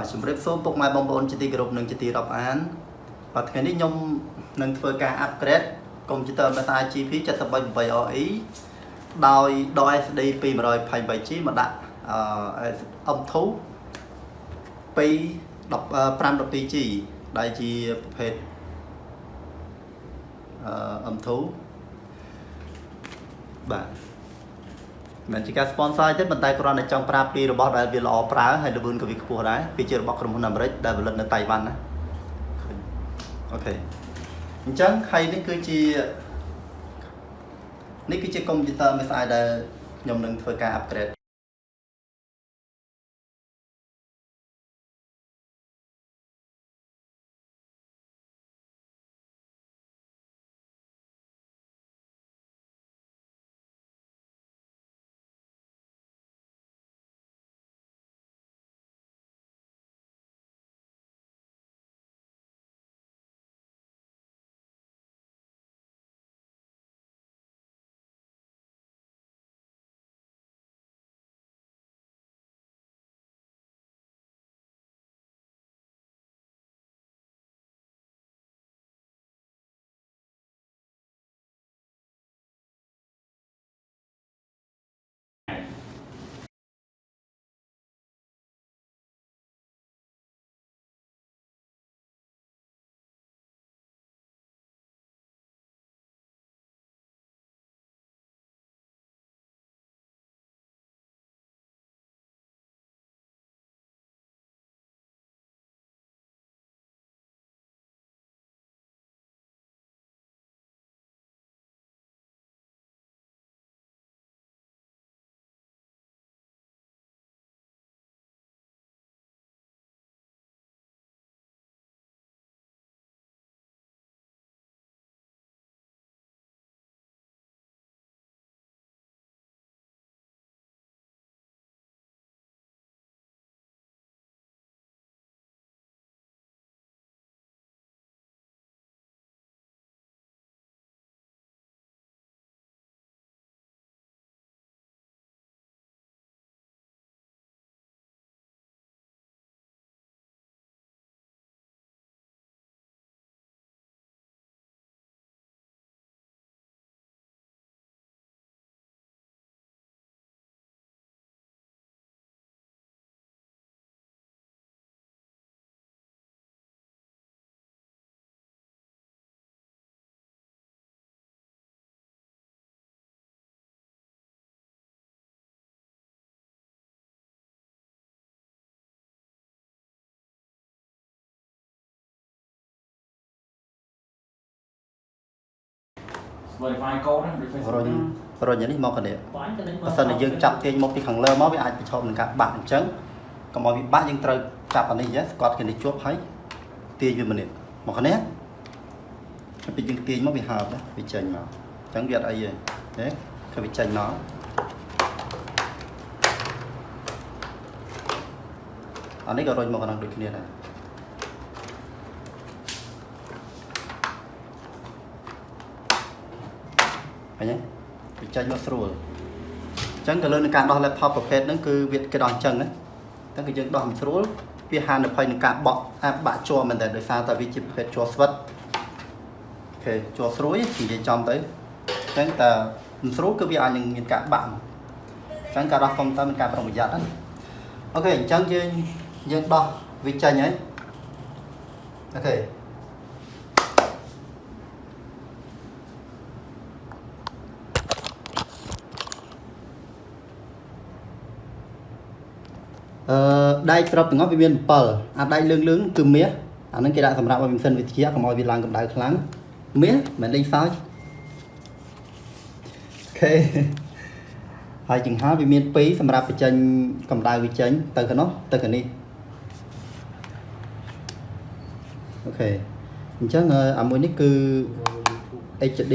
và chúng rep số bốc mai bong bồn chỉ ti group nâng chỉ ti đọc án và ngàyนี้ខ្ញុំនឹងធ្វើការ upgrade កុំព្យូទ័រ Meta GP 78 OE ដោយដក SD ពី 128G មកដាក់អំធូពី 512G ដែលជាប្រភេទអំធូបាទមិនជាការ sponsor ទេប៉ុន្តែគ្រាន់តែចង់ប្រាប់ពីរបស់ដែលវាល្អប្រើហើយល្បឿនក៏វាខ្ពស់ដែរវាជារបស់ក្រុមហ៊ុនអាមេរិកដែលផលិតនៅតៃវ៉ាន់ណាអូខេអញ្ចឹងហើយនេះគឺជាកុំព្យូទ័រ MSI ដែលខ្ញុំនឹងធ្វើការ upgrade verify code ណា រុញនេះមកគ្នាបើសិនជាយើងចាប់ទាញមកពីខាងលើមកវាអាចប្រឈមនឹងការបាក់អញ្ចឹងកុំឲ្យវាបាក់យើងត្រូវចាប់អានេះចេះស្កត់គ្នានេះជាប់ហើយទាញវាម្នាក់មកគ្នាពេលយើងទាញមកវាហើបណាវាចេញមកអញ្ចឹងវាអត់អីទេឃើញវាចេញមកអានេះក៏រុញមកកណ្ដឹងដូចគ្នាដែរឃើញទេវាចេញមកស្រួលអញ្ចឹងទៅលើនឹងការដោះ laptop ប្រភេទហ្នឹងគឺវាគេដោះអញ្ចឹងណាតែគឺយើងដោះមិនស្រួលវាហានិភ័យនឹងការបក់បាក់ជាប់មែនតែដោយសារតែវាជាប្រភេទជាប់ស្វិតអូខេជាប់ស្រួយនិយាយចំទៅអញ្ចឹងតែមិនស្រួលគឺវាអាចនឹងមានការបាក់អញ្ចឹងការដោះកុំព្យូទ័រមានការប្រុងប្រយ័ត្នណាអូខេអញ្ចឹងយើងដោះវាចេញហើយអូខេដៃស្របទាំងអស់វាមាន7អាដៃលឿងគឺមាសអាហ្នឹងគេដាក់សម្រាប់ឲ្យម៉ាស៊ីនវាត្រជាក់កុំឲ្យវាឡើងកម្ដៅខ្លាំងមាសមិនលេងសើចអូខេហើយចង្ហាវាមាន2សម្រាប់បញ្ចេញកម្ដៅវាចេញទៅខាងនោះទៅខាងនេះអូខេអញ្ចឹងអាមួយនេះគឺ HD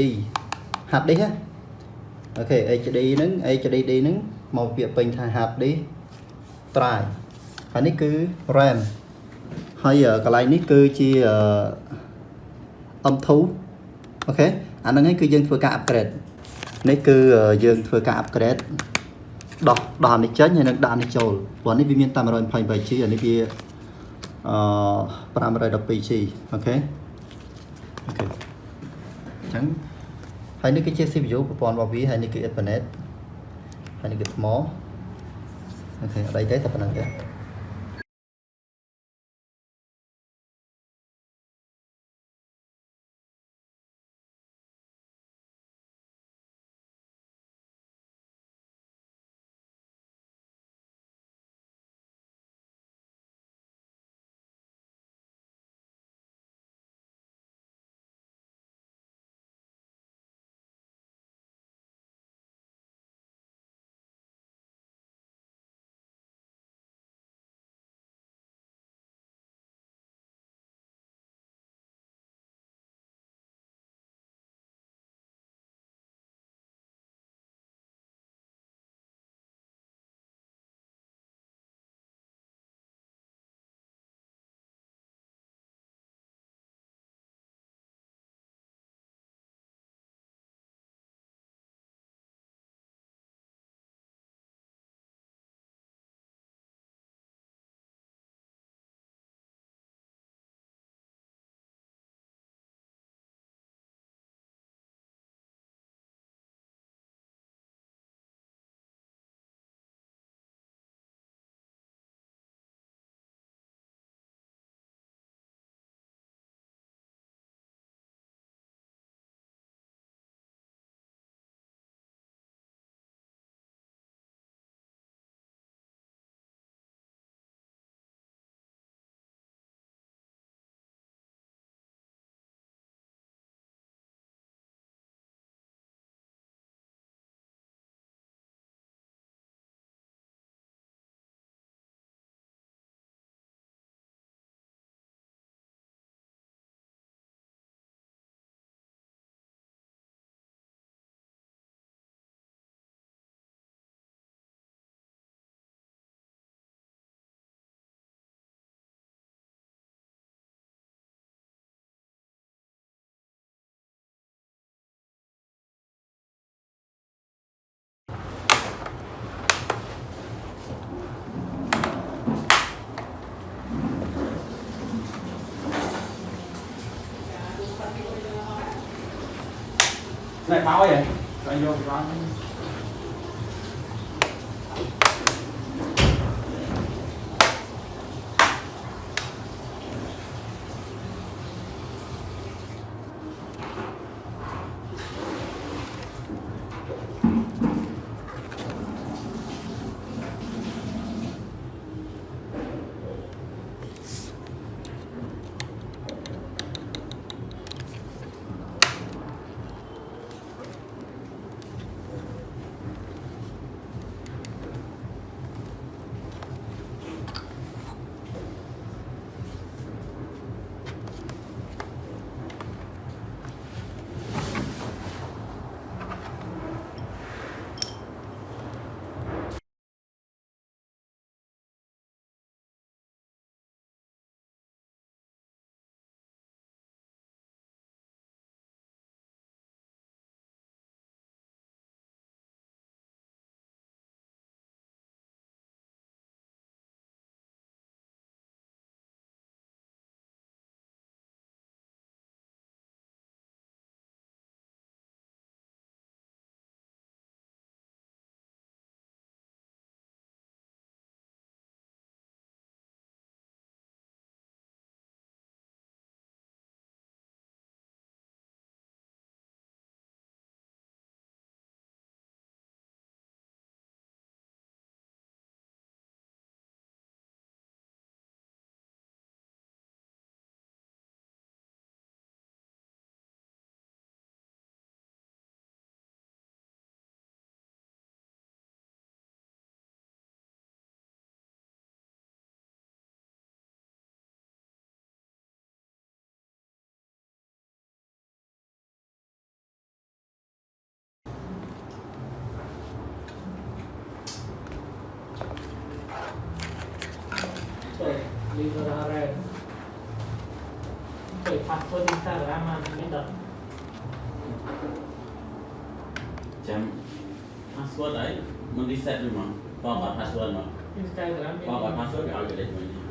hard disk ណាអូខេ HD ហ្នឹងមកពាក្យពេញថា hard disk drive ហើយនេះគឺ RAM ហើយកន្លែងនេះគឺជាM2 អូខេអាហ្នឹងឯងគឺយើងធ្វើការ upgrade នេះគឺយើងធ្វើការ upgrade ដោះអានេះចេញហើយនឹងដាក់នេះចូលព្រោះនេះវាមានតែ 128G អានេះវា 512G អូខេអញ្ចឹងហើយនេះគឺជា CPU ប្រព័ន្ធរបស់វាហើយនេះគឺ Ethernet ហើយនេះគឺថ្មអូខេអត់អីទេតែប៉ុណ្្នឹងទេNày bao vậy? Anh vô cái leave it alright. Okay, password Instagram ada. Chấm password đấy, mình reset rồi mà, forgot password mà, Instagram forgot password thì ao cái đấy mình